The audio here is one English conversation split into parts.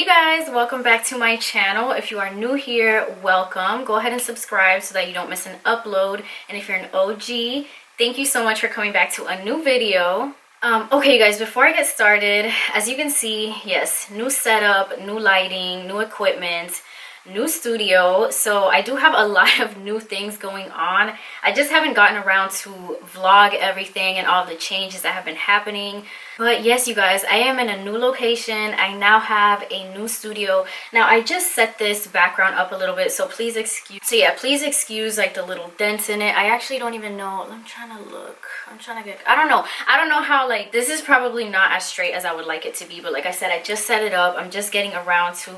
Hey guys, welcome back to my channel. If you are new here, welcome. Go ahead and subscribe so that you don't miss an upload. And if you're an OG, thank you so much for coming back to a new video. Okay you guys, before I get started, as you can see, yes, new setup, new lighting, new equipment, new studio. So I do have a lot of new things going on. I just haven't gotten around to vlog everything and all the changes that have been happening. But yes, you guys, I am in a new location. I now have a new studio. Now I just set this background up a little bit, so please excuse. So yeah, please excuse like the little dents in it. I actually don't even know. I'm trying to look. I'm trying to get. I don't know how, like, this is probably not as straight as I would like it to be. But like I said, I just set it up. I'm just getting around to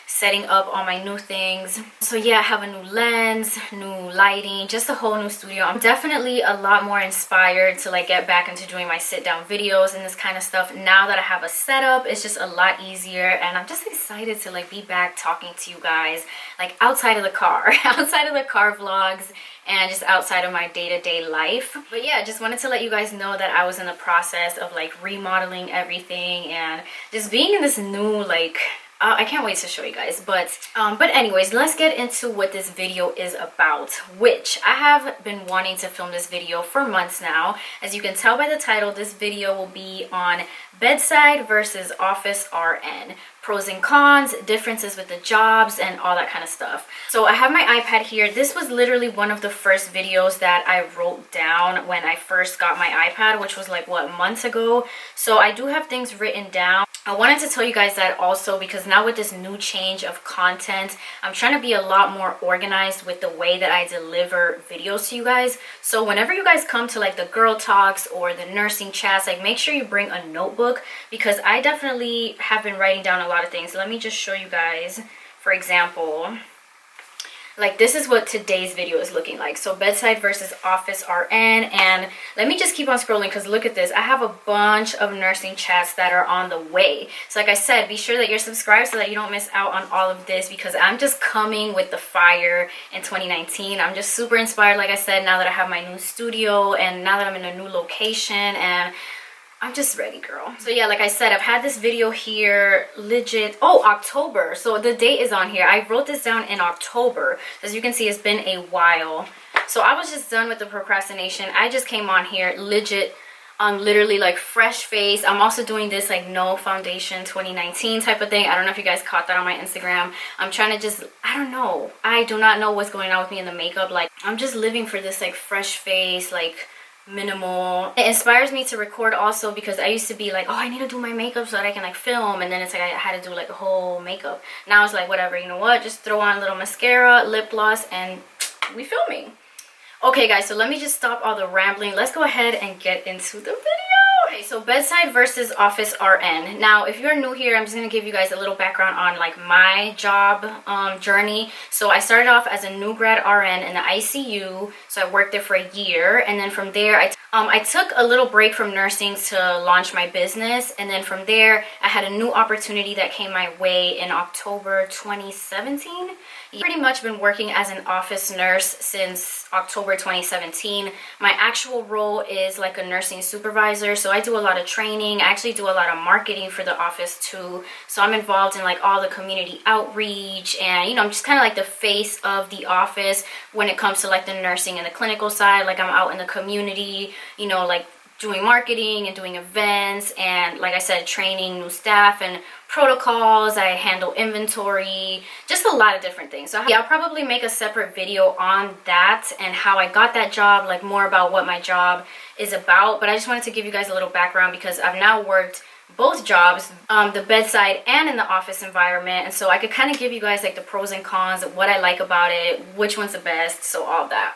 setting up all my new things. So yeah, I have a new lens, new lighting, just a whole new studio. I'm definitely a lot more inspired to like get back into doing my sit down videos and this kind of stuff now that I have a setup. It's just a lot easier, and I'm just excited to like be back talking to you guys like outside of the car outside of the car vlogs and just outside of my day-to-day life. But yeah, just wanted to let you guys know that I was in the process of like remodeling everything and just being in this new like I can't wait to show you guys. But anyways, let's get into what this video is about, which I have been wanting to film this video for months now. As you can tell by the title, this video will be on bedside versus office RN. Pros and cons, differences with the jobs, and all that kind of stuff. So I have my iPad here. This was literally one of the first videos that I wrote down when I first got my iPad, which was like, what, months ago? So I do have things written down. I wanted to tell you guys that also because now with this new change of content, I'm trying to be a lot more organized with the way that I deliver videos to you guys. So whenever you guys come to like the girl talks or the nursing chats, like make sure you bring a notebook, because I definitely have been writing down a lot of things. Let me just show you guys. For example, like this is what today's video is looking like. So bedside versus office RN. And let me just keep on scrolling because look at this. I have a bunch of nursing chats that are on the way. So like I said, be sure that you're subscribed so that you don't miss out on all of this, because I'm just coming with the fire in 2019. I'm just super inspired, like I said, now that I have my new studio and now that I'm in a new location, and I'm just ready, girl. So yeah, like I said, I've had this video here legit, October. So the date is on here. I wrote this down in October. As you can see, it's been a while. So I was just done with the procrastination. I just came on here legit, literally like fresh face. I'm also doing this like no foundation 2019 type of thing. I don't know if you guys caught that on my Instagram. I'm trying to just, I don't know. I do not know what's going on with me in the makeup. Like I'm just living for this like fresh face, like minimal. It inspires me to record also because I used to be like, oh, I need to do my makeup so that I can like film, and then it's like I had to do like a whole makeup. Now it's like whatever, you know what, just throw on a little mascara, lip gloss, and we filming. Okay guys, so let me just stop all the rambling. Let's go ahead and get into the video. Okay, so bedside versus office RN. Now, if you're new here, I'm just going to give you guys a little background on like my job journey. So I started off as a new grad RN in the ICU. So I worked there for a year. And then from there, I took a little break from nursing to launch my business. And then from there, I had a new opportunity that came my way in October 2017. I've pretty much been working as an office nurse since October 2017. My actual role is like a nursing supervisor. So I do a lot of training. I actually do a lot of marketing for the office too. So I'm involved in like all the community outreach, and you know, I'm just kind of like the face of the office when it comes to like the nursing and the clinical side. Like I'm out in the community, you know, like doing marketing and doing events, and like I said, training new staff and protocols. I handle inventory, just a lot of different things. So yeah, I'll probably make a separate video on that and how I got that job, like more about what my job is about. But I just wanted to give you guys a little background because I've now worked both jobs, the bedside and in the office environment, and so I could kind of give you guys like the pros and cons, what I like about it, which one's the best, so all that.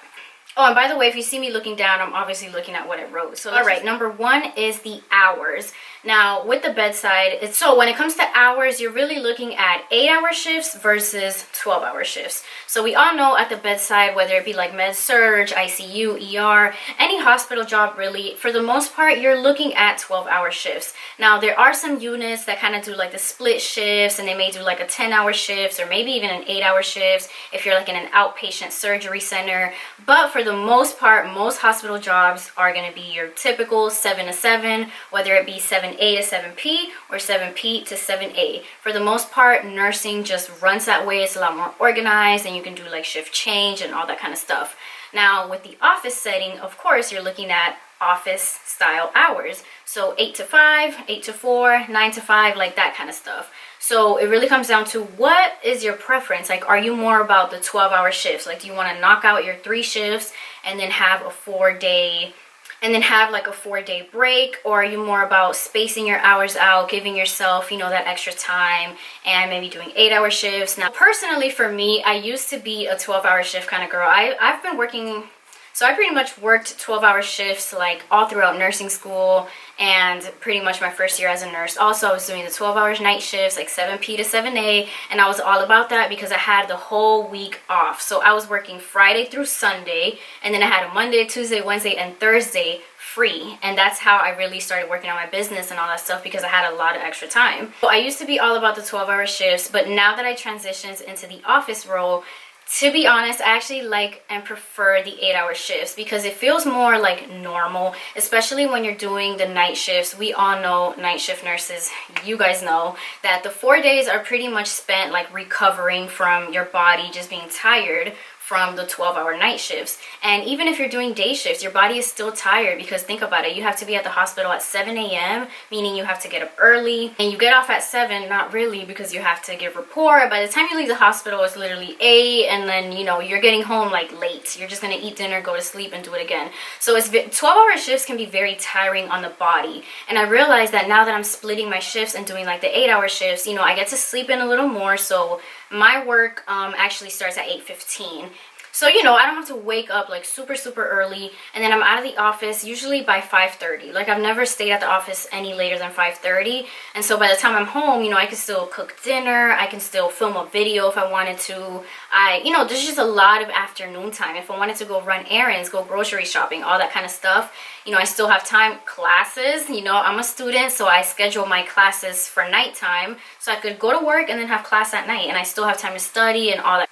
Oh, and by the way, if you see me looking down, I'm obviously looking at what I wrote. So all right, number one is the hours. Now with the bedside, so when it comes to hours, you're really looking at 8-hour shifts versus 12-hour shifts. So we all know at the bedside, whether it be like med surg, ICU, ER, any hospital job really, for the most part, you're looking at 12-hour shifts. Now there are some units that kind of do like the split shifts, and they may do like a 10-hour shifts or maybe even an 8-hour shifts if you're like in an outpatient surgery center. But for the most part, most hospital jobs are going to be your typical 7 to 7, whether it be 7A to 7P or 7P to 7A. For the most part, nursing just runs that way. It's a lot more organized, and you can do like shift change and all that kind of stuff. Now, with the office setting, of course, you're looking at office style hours. So 8 to 5, 8 to 4, 9 to 5, like that kind of stuff. So it really comes down to, what is your preference? Like, are you more about the 12-hour shifts? Like, do you want to knock out your 3 shifts and then have a 4-day break? Or are you more about spacing your hours out, giving yourself, you know, that extra time, and maybe doing 8-hour shifts? Now, personally, for me, I used to be a 12-hour shift kind of girl. I've been working, so I pretty much worked 12-hour shifts like all throughout nursing school, and pretty much my first year as a nurse. Also, I was doing the 12-hour night shifts, like 7P to 7A, and I was all about that because I had the whole week off. So I was working Friday through Sunday, and then I had a Monday, Tuesday, Wednesday, and Thursday free. And that's how I really started working on my business and all that stuff, because I had a lot of extra time. So I used to be all about the 12-hour shifts, but now that I transitioned into the office role, to be honest, I actually like and prefer the 8-hour shifts because it feels more like normal, especially when you're doing the night shifts. We all know, night shift nurses, you guys know that the 4 days are pretty much spent like recovering from your body just being tired from the 12-hour night shifts. And even if you're doing day shifts, your body is still tired, because think about it, you have to be at the hospital at 7 a.m., meaning you have to get up early, and you get off at 7, not really, because you have to give report. By the time you leave the hospital, it's literally 8, and then, you know, you're getting home like late. You're just gonna eat dinner, go to sleep, and do it again. So 12-hour shifts can be very tiring on the body. And I realized that now that I'm splitting my shifts and doing like the 8-hour shifts, you know, I get to sleep in a little more. So my work actually starts at 8:15. So, you know, I don't have to wake up like super early, and then I'm out of the office usually by 5:30. Like, I've never stayed at the office any later than 5:30. And so by the time I'm home, you know, I can still cook dinner, I can still film a video if I wanted to. You know, there's just a lot of afternoon time. If I wanted to go run errands, go grocery shopping, all that kind of stuff, you know, I still have time. Classes, you know, I'm a student, so I schedule my classes for nighttime, so I could go to work and then have class at night, and I still have time to study and all that.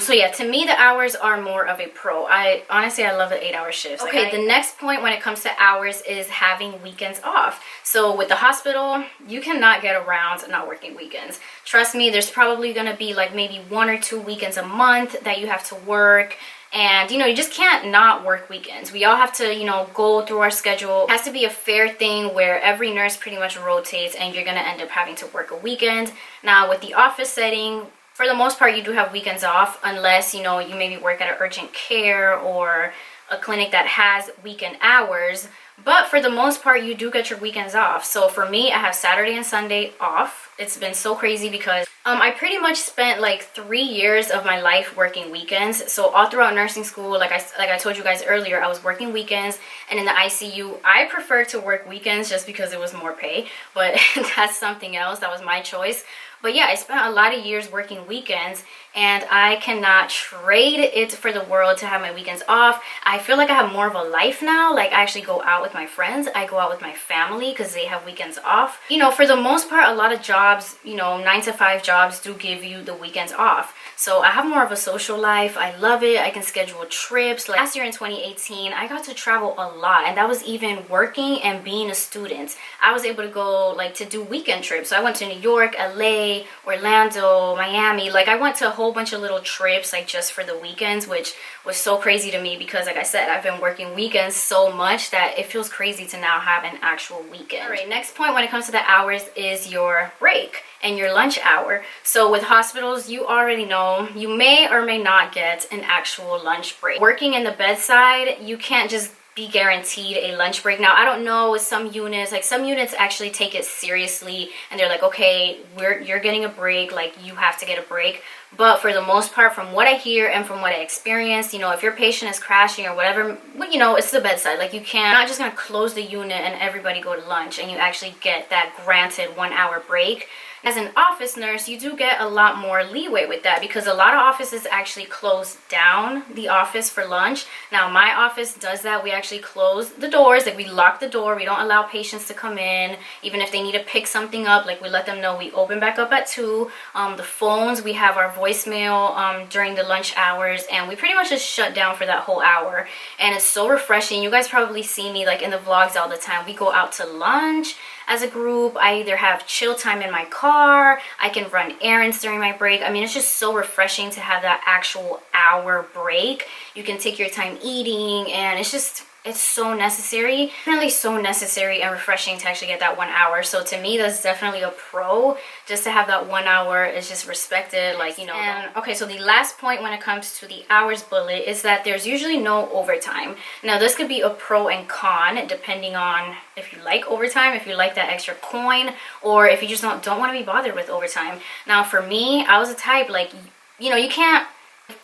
So yeah, to me, the hours are more of a pro. Honestly, I love the 8-hour shifts. Okay, the next point when it comes to hours is having weekends off. So with the hospital, you cannot get around not working weekends. Trust me, there's probably gonna be like maybe 1 or 2 weekends a month that you have to work. And, you know, you just can't not work weekends. We all have to, you know, go through our schedule. It has to be a fair thing where every nurse pretty much rotates, and you're gonna end up having to work a weekend. Now, with the office setting, for the most part, you do have weekends off, unless, you know, you maybe work at an urgent care or a clinic that has weekend hours. But for the most part, you do get your weekends off. So for me, I have Saturday and Sunday off. It's been so crazy because I pretty much spent like 3 years of my life working weekends. So all throughout nursing school, like I told you guys earlier, I was working weekends. And in the ICU, I prefer to work weekends just because it was more pay. But that's something else. That was my choice. But yeah, I spent a lot of years working weekends, and I cannot trade it for the world to have my weekends off. I feel like I have more of a life now. Like, I actually go out with my friends. I go out with my family because they have weekends off. You know, for the most part, a lot of jobs, you know, 9 to 5 jobs do give you the weekends off. So I have more of a social life. I love it. I can schedule trips. Like last year in 2018, I got to travel a lot, and that was even working and being a student. I was able to go like to do weekend trips. So I went to New York, LA, Orlando, Miami. Like, I went to a whole bunch of little trips like just for the weekends, which was so crazy to me because, like I said, I've been working weekends so much that it feels crazy to now have an actual weekend. All right, next point when it comes to the hours is your break and your lunch hour. So with hospitals, you already know you may or may not get an actual lunch break. Working in the bedside, you can't just be guaranteed a lunch break. Now, I don't know with some units, like some units actually take it seriously and they're like, okay, you're getting a break, like you have to get a break. But for the most part, from what I hear and from what I experienced, you know, if your patient is crashing or whatever, well, you know, it's the bedside. Like, you can't, not just gonna close the unit and everybody go to lunch and you actually get that granted 1 hour break. As an office nurse, you do get a lot more leeway with that because a lot of offices actually close down the office for lunch. Now, my office does that. We actually close the doors, like we lock the door. We don't allow patients to come in. Even if they need to pick something up, like we let them know we open back up at 2. The phones, we have our voicemail during the lunch hours, and we pretty much just shut down for that whole hour. And it's so refreshing. You guys probably see me like in the vlogs all the time. We go out to lunch as a group. I either have chill time in my car, I can run errands during my break. I mean, it's just so refreshing to have that actual hour break. You can take your time eating, and it's so necessary. Really so necessary and refreshing to actually get that 1 hour. So to me, that's definitely a pro. Just to have that 1 hour is just respected, like, you know. And okay, so the last point when it comes to the hours bullet is that there's usually no overtime. Now, this could be a pro and con depending on if you like overtime, if you like that extra coin, or if you just don't want to be bothered with overtime. Now, for me, I was a type, like, you know, you can't,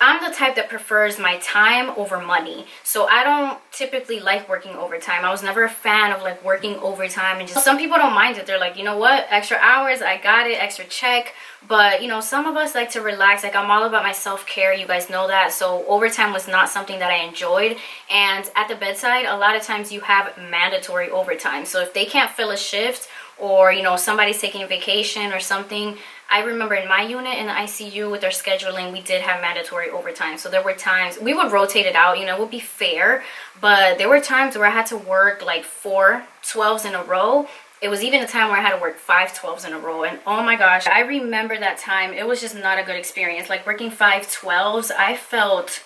I'm the type that prefers my time over money. So I don't typically like working overtime. I was never a fan of like working overtime, and just some people don't mind it. They're like, you know what, extra hours, I got it, extra check. But you know, some of us like to relax. Like, I'm all about my self-care, you guys know that. So overtime was not something that I enjoyed. And at the bedside, a lot of times you have mandatory overtime. So if they can't fill a shift, or you know, somebody's taking a vacation or something, I remember in my unit in the ICU with our scheduling, we did have mandatory overtime. So there were times we would rotate it out, you know, it would be fair, but there were times where I had to work like 4 12s in a row. It was even a time where I had to work 5 12s in a row, and oh my gosh, I remember that time. It was just not a good experience. Like, working 5 12s, I felt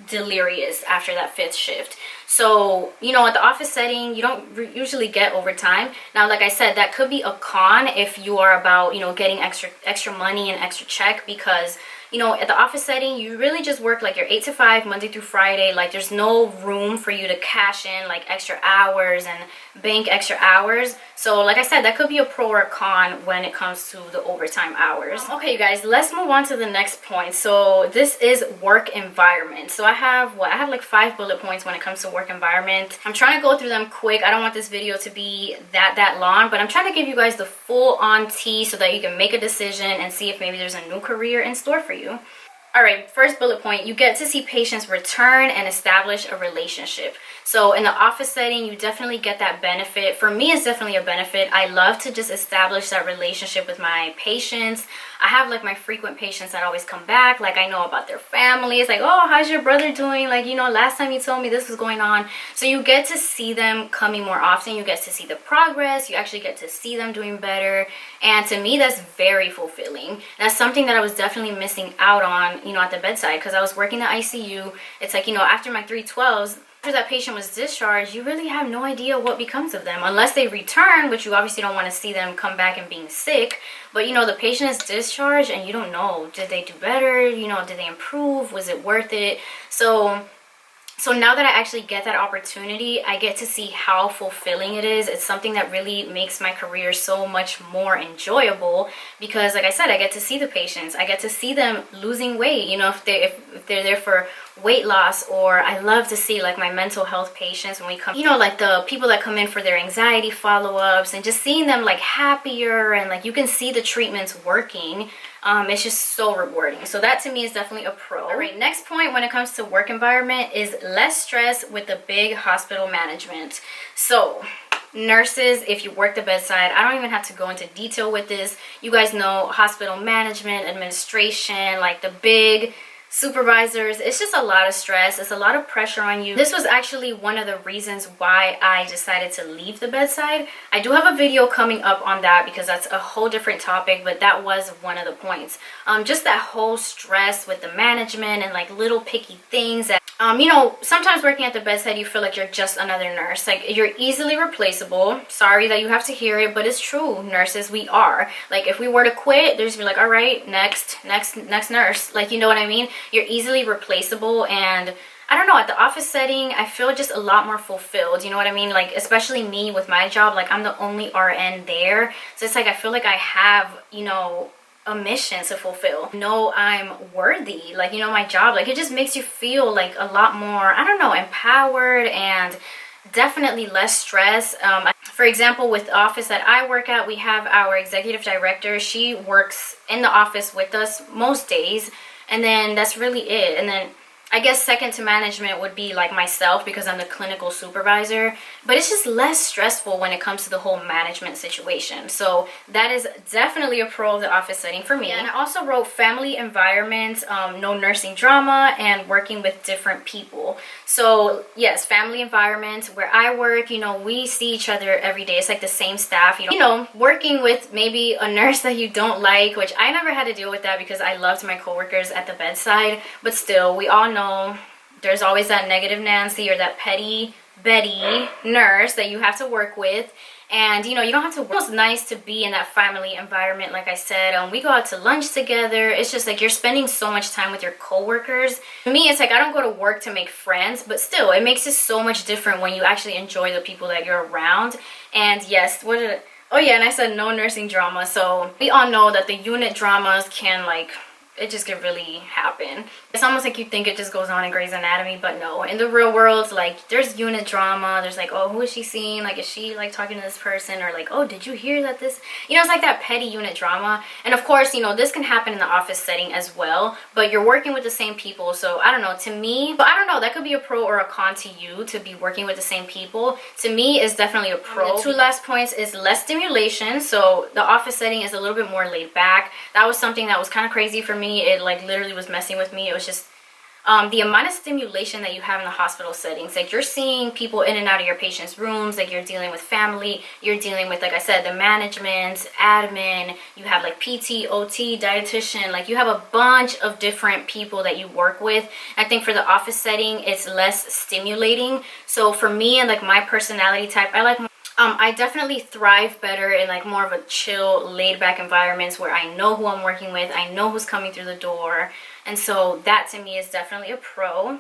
delirious after that 5th shift. So, you know, at the office setting, you don't usually get overtime. Now, like I said, that could be a con if you are about, you know, getting extra money and extra check, because, you know, at the office setting, you really just work like your 8 to 5, Monday through Friday. Like, there's no room for you to cash in like extra hours and bank extra hours. So like I said, that could be a pro or a con when it comes to the overtime hours. Okay, you guys, let's move on to the next point. So this is work environment. So I have like 5 bullet points when it comes to work environment. I'm trying to go through them quick. I don't want this video to be that long, but I'm trying to give you guys the full on tea so that you can make a decision and see if maybe there's a new career in store for you. All right, first bullet point, you get to see patients return and establish a relationship. So in the office setting, you definitely get that benefit. For me, it's definitely a benefit. I love to just establish that relationship with my patients. I have like my frequent patients that always come back. Like, I know about their families. Like, oh, how's your brother doing? Like, you know, last time you told me this was going on. So you get to see them coming more often. You get to see the progress. You actually get to see them doing better. And to me, that's very fulfilling. That's something that I was definitely missing out on, you know, at the bedside, because I was working the ICU. It's like, you know, after my 312s, after that patient was discharged, you really have no idea what becomes of them unless they return, which you obviously don't want to see them come back and being sick. But you know, the patient is discharged and you don't know, did they do better? You know, did they improve? Was it worth it? So now that I actually get that opportunity, I get to see how fulfilling it is. It's something that really makes my career so much more enjoyable, because like I said, I get to see the patients. I get to see them losing weight, you know, if they're there for weight loss. Or I love to see like my mental health patients when we come, you know, like the people that come in for their anxiety follow-ups, and just seeing them like happier, and like you can see the treatments working. It's just so rewarding. So that to me is definitely a pro. All right, next point when it comes to work environment is less stress with the big hospital management. So nurses, if you work the bedside, I don't even have to go into detail with this. You guys know hospital management, administration, like the big supervisors, it's just a lot of stress. It's a lot of pressure on you. This was actually one of the reasons why I decided to leave the bedside. I do have a video coming up on that because that's a whole different topic, but that was one of the points. Just that whole stress with the management and like little picky things that you know, sometimes working at the bedside, you feel like you're just another nurse. Like, you're easily replaceable. Sorry that you have to hear it, but it's true. Nurses, we are. Like, if we were to quit, there's be like, all right, next nurse. Like, you know what I mean? You're easily replaceable. And I don't know, at the office setting, I feel just a lot more fulfilled. You know what I mean? Like, especially me with my job, like, I'm the only RN there. So it's like, I feel like I have, you know, a mission to fulfill. No, I'm worthy. Like, you know, my job, like, it just makes you feel like a lot more, I don't know, empowered. And definitely less stress. For example, with the office that I work at, we have our executive director. She works in the office with us most days, and then that's really it. And then I guess second to management would be like myself, because I'm the clinical supervisor, but it's just less stressful when it comes to the whole management situation. So that is definitely a pro of the office setting for me. Yeah, and I also wrote family environment, no nursing drama, and working with different people. So yes, family environment. Where I work, you know, we see each other every day. It's like the same staff, you know, working with maybe a nurse that you don't like, which I never had to deal with that because I loved my coworkers at the bedside, but still, we all know there's always that negative Nancy or that petty Betty nurse that you have to work with. And you know, you don't have to work. It's nice to be in that family environment. Like I said, we go out to lunch together. It's just like you're spending so much time with your coworkers. For me, it's like I don't go to work to make friends, but still, it makes it so much different when you actually enjoy the people that you're around. And yes, oh yeah, and I said no nursing drama. So we all know that the unit dramas can it just can really happen. It's almost like you think it just goes on in Grey's Anatomy, but no. In the real world, like, there's unit drama. There's like, oh, who is she seeing? Like, is she like talking to this person? Or like, oh, did you hear that this, you know, it's like that petty unit drama. And of course, you know, this can happen in the office setting as well, but you're working with the same people. So I don't know, to me, but I don't know, that could be a pro or a con to you, to be working with the same people. To me, it's definitely a pro. The two last points is less stimulation. So the office setting is a little bit more laid back. That was something that was kind of crazy for me. It like literally was messing with me. It was just the amount of stimulation that you have in the hospital settings. Like, you're seeing people in and out of your patients' rooms. Like, you're dealing with family. You're dealing with, like I said, the management, admin. You have like PT, OT, dietitian. Like, you have a bunch of different people that you work with. I think for the office setting, it's less stimulating. So for me and like my personality type, I definitely thrive better in like more of a chill, laid back environments where I know who I'm working with. I know who's coming through the door. And so that to me is definitely a pro.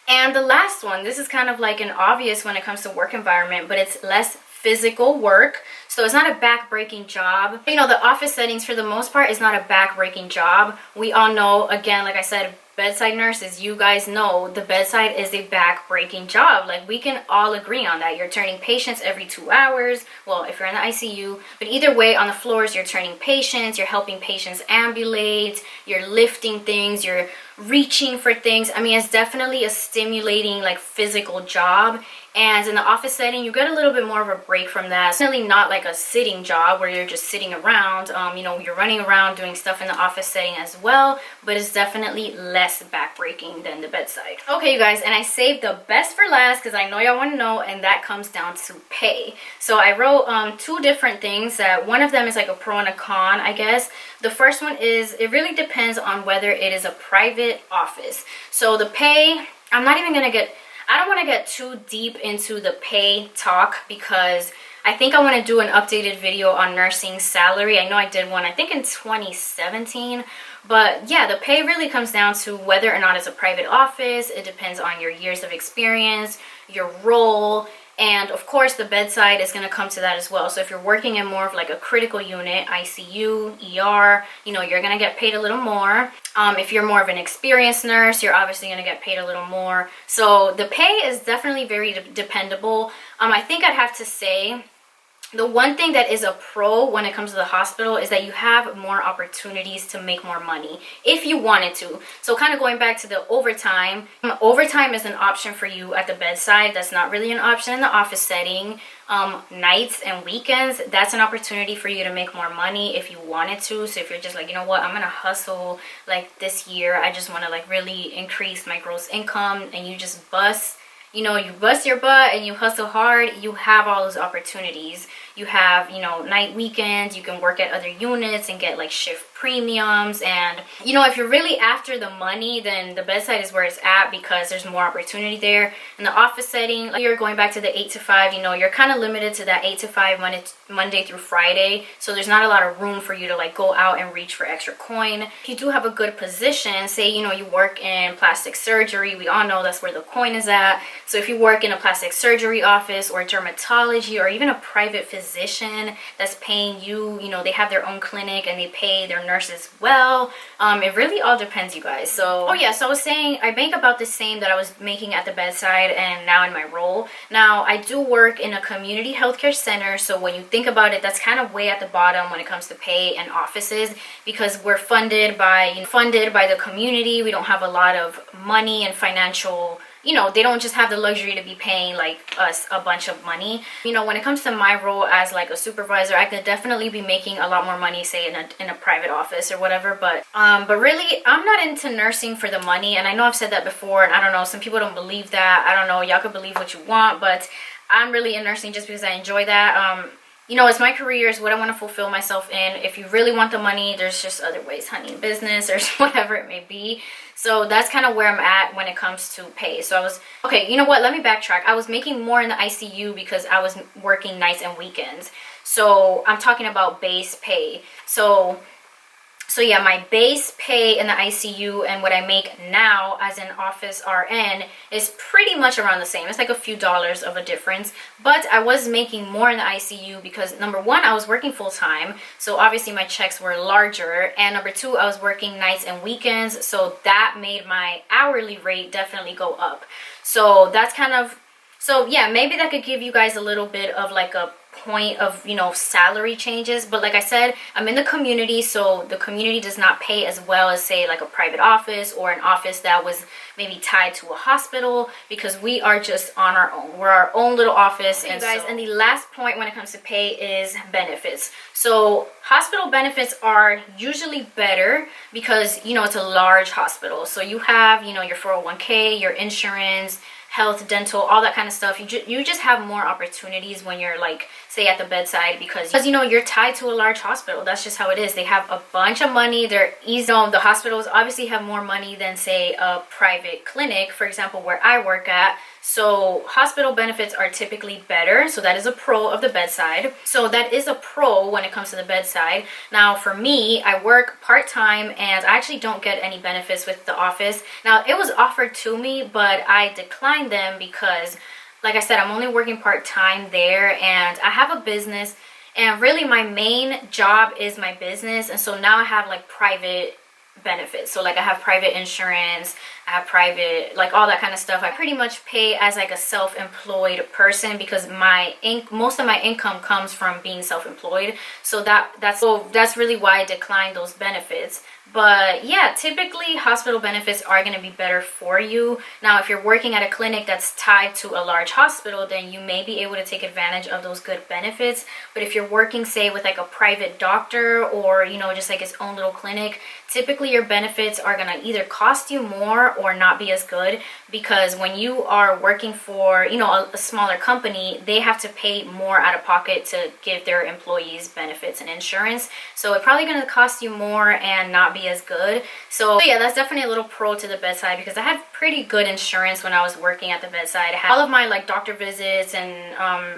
And the last one, this is kind of like an obvious when it comes to work environment, but it's less physical work. So it's not a back-breaking job. You know, the office settings for the most part is not a back-breaking job. We all know, again, like I said, bedside nurses, you guys know the bedside is a back-breaking job. Like, we can all agree on that. You're turning patients every 2 hours. Well, if you're in the ICU, but either way, on the floors, you're turning patients, you're helping patients ambulate, you're lifting things, you're reaching for things. I mean, it's definitely a stimulating, like, physical job. And in the office setting, you get a little bit more of a break from that. It's definitely not like a sitting job where you're just sitting around. You know, you're running around doing stuff in the office setting as well, but it's definitely less backbreaking than the bedside. Okay, you guys, and I saved the best for last because I know y'all want to know, and that comes down to pay. So I wrote two different things. One of them is like a pro and a con, I guess. The first one is, it really depends on whether it is a private office. So the pay, I don't want to get too deep into the pay talk because I think I want to do an updated video on nursing salary. I know I did one, I think in 2017. But yeah, the pay really comes down to whether or not it's a private office. It depends on your years of experience, your role, and of course the bedside is going to come to that as well. So if you're working in more of like a critical unit, ICU, ER, you know, you're going to get paid a little more. If you're more of an experienced nurse, you're obviously going to get paid a little more. So the pay is definitely very dependable. I think I'd have to say the one thing that is a pro when it comes to the hospital is that you have more opportunities to make more money if you wanted to. So kind of going back to the overtime, overtime is an option for you at the bedside. That's not really an option in the office setting. Nights and weekends, that's an opportunity for you to make more money if you wanted to. So if you're just like, you know what, I'm gonna hustle like this year, I just want to like really increase my gross income, and you just bust, you know, you bust your butt and you hustle hard, you have all those opportunities. You have, you know, night, weekends, you can work at other units and get like shift premiums. And, you know, if you're really after the money, then the bedside is where it's at because there's more opportunity there. In the office setting, like, you're going back to the 8 to 5, you know, you're kind of limited to that 8 to 5 Monday through Friday. So there's not a lot of room for you to like go out and reach for extra coin. If you do have a good position, say, you know, you work in plastic surgery, we all know that's where the coin is at. So if you work in a plastic surgery office or dermatology or even a private physician physician that's paying you, you know, they have their own clinic and they pay their nurses well. It really all depends, you guys. So, oh yeah, so I was saying I make about the same that I was making at the bedside and now in my role. Now, I do work in a community healthcare center, so when you think about it, that's kind of way at the bottom when it comes to pay and offices, because we're funded by the community. We don't have a lot of money and financial, you know, they don't just have the luxury to be paying like us a bunch of money. You know, when it comes to my role as like a supervisor, I could definitely be making a lot more money, say in a private office or whatever. But really, I'm not into nursing for the money. And I know I've said that before, and I don't know, some people don't believe that. I don't know, y'all could believe what you want, but I'm really in nursing just because I enjoy that. You know, it's my career, it's what I want to fulfill myself in. If you really want the money, there's just other ways, honey, in business or whatever it may be. So that's kind of where I'm at when it comes to pay. So I was, okay, you know what? Let me backtrack. I was making more in the ICU because I was working nights and weekends. So I'm talking about base pay. So yeah, my base pay in the ICU and what I make now as an office RN is pretty much around the same. It's like a few dollars of a difference. But I was making more in the ICU because number one, I was working full time. So obviously my checks were larger. And number two, I was working nights and weekends. So that made my hourly rate definitely go up. So that's kind of, so yeah, maybe that could give you guys a little bit of like a point of, you know, salary changes. But like I said, I'm in the community, so the community does not pay as well as say like a private office or an office that was maybe tied to a hospital, because we are just on our own. We're our own little office. And guys, and the last point when it comes to pay is benefits. So hospital benefits are usually better because, you know, it's a large hospital. So you have, you know, your 401k, your insurance, health, dental, all that kind of stuff. You just have more opportunities when you're like, say, at the bedside, because you know, you're tied to a large hospital. That's just how it is. They have a bunch of money. They're easy. The hospitals obviously have more money than say a private clinic, for example, where I work at. So hospital benefits are typically better. So that is a pro of the bedside. So that is a pro when it comes to the bedside. Now for me, I work part-time and I actually don't get any benefits with the office. Now it was offered to me, but I declined them because, like I said, I'm only working part-time there and I have a business, and really my main job is my business. And so now I have like private benefits. So like I have private insurance, I have private, like all that kind of stuff. I pretty much pay as like a self-employed person because most of my income comes from being self-employed. So that's really why I declined those benefits. But yeah, typically hospital benefits are going to be better for you. Now, if you're working at a clinic that's tied to a large hospital, then you may be able to take advantage of those good benefits. But if you're working, say, with like a private doctor or, you know, just like its own little clinic, typically your benefits are going to either cost you more or not be as good, because when you are working for, you know, a smaller company, they have to pay more out of pocket to give their employees benefits and insurance. So it's probably going to cost you more and not be as good. So yeah, that's definitely a little pro to the bedside, because I had pretty good insurance when I was working at the bedside. I had all of my like doctor visits and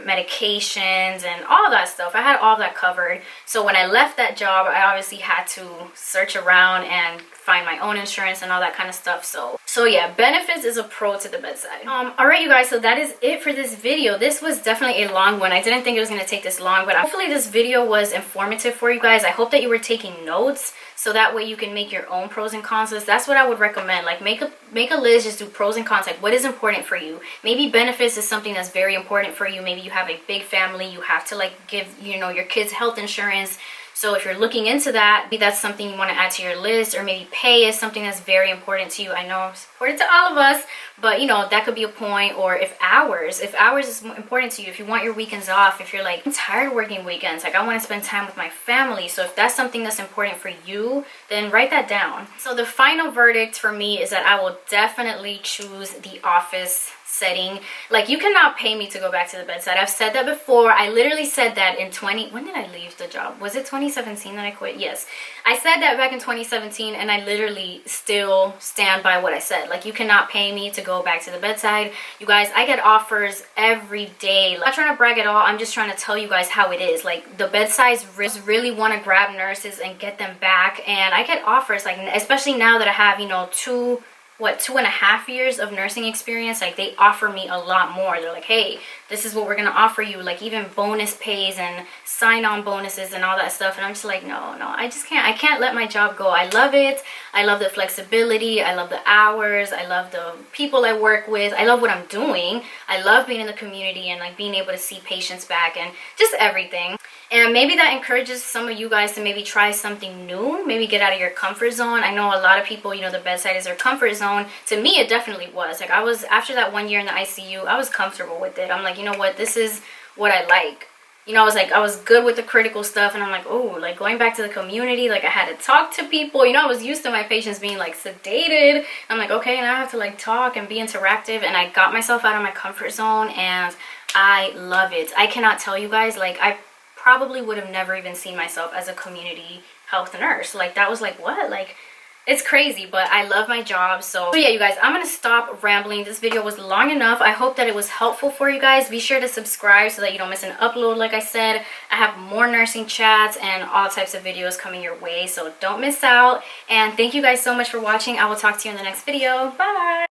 medications and all that stuff. I had all that covered. So when I left that job, I obviously had to search around and find my own insurance and all that kind of stuff. So yeah, benefits is a pro to the bedside. All right, you guys, so that is it for this video. This was definitely a long one. I didn't think it was going to take this long, but hopefully this video was informative for you guys. I hope that you were taking notes, so that way you can make your own pros and cons list. That's what I would recommend. Like make a list, just do pros and cons, like what is important for you. Maybe benefits is something that's very important for you. Maybe you have a big family, you have to like give, you know, your kids health insurance. So if you're looking into that, maybe that's something you want to add to your list. Or maybe pay is something that's very important to you. I know it's important to all of us, but you know, that could be a point. Or if hours is important to you, if you want your weekends off, if you're like, I'm tired of working weekends, like I want to spend time with my family. So if that's something that's important for you, then write that down. So the final verdict for me is that I will definitely choose the office setting. Like, you cannot pay me to go back to the bedside. I've said that before. I literally said that in when did I leave the job? Was it 2017 that I quit? Yes, I said that back in 2017, and I literally still stand by what I said. Like, you cannot pay me to go back to the bedside. You guys, I get offers every day. Like, I'm not trying to brag at all. I'm just trying to tell you guys how it is. Like, the bedsides really want to grab nurses and get them back, and I get offers, like, especially now that I have, you know, 2.5 years of nursing experience. Like, they offer me a lot more. They're like, hey, this is what we're gonna offer you, like even bonus pays and sign-on bonuses and all that stuff. And I'm just like, no, I just can't. I can't let my job go. I love it. I love the flexibility. I love the hours. I love the people I work with. I love what I'm doing. I love being in the community and like being able to see patients back and just everything. And maybe that encourages some of you guys to maybe try something new, maybe get out of your comfort zone. I know a lot of people, you know, the bedside is their comfort zone. To me, it definitely was. Like, I was, after that 1 year in the ICU, I was comfortable with it. I'm like, you know what, this is what I like. You know, I was good with the critical stuff, and I'm like, oh, like going back to the community, like I had to talk to people. You know, I was used to my patients being like sedated. I'm like, okay, now I have to like talk and be interactive, and I got myself out of my comfort zone, and I love it. I cannot tell you guys, like, I probably would have never even seen myself as a community health nurse. Like, that was like, what? Like, it's crazy, but I love my job. So yeah, you guys, I'm gonna stop rambling. This video was long enough. I hope that it was helpful for you guys. Be sure to subscribe so that you don't miss an upload. Like I said, I have more nursing chats and all types of videos coming your way, so don't miss out. And thank you guys so much for watching. I will talk to you in the next video. Bye.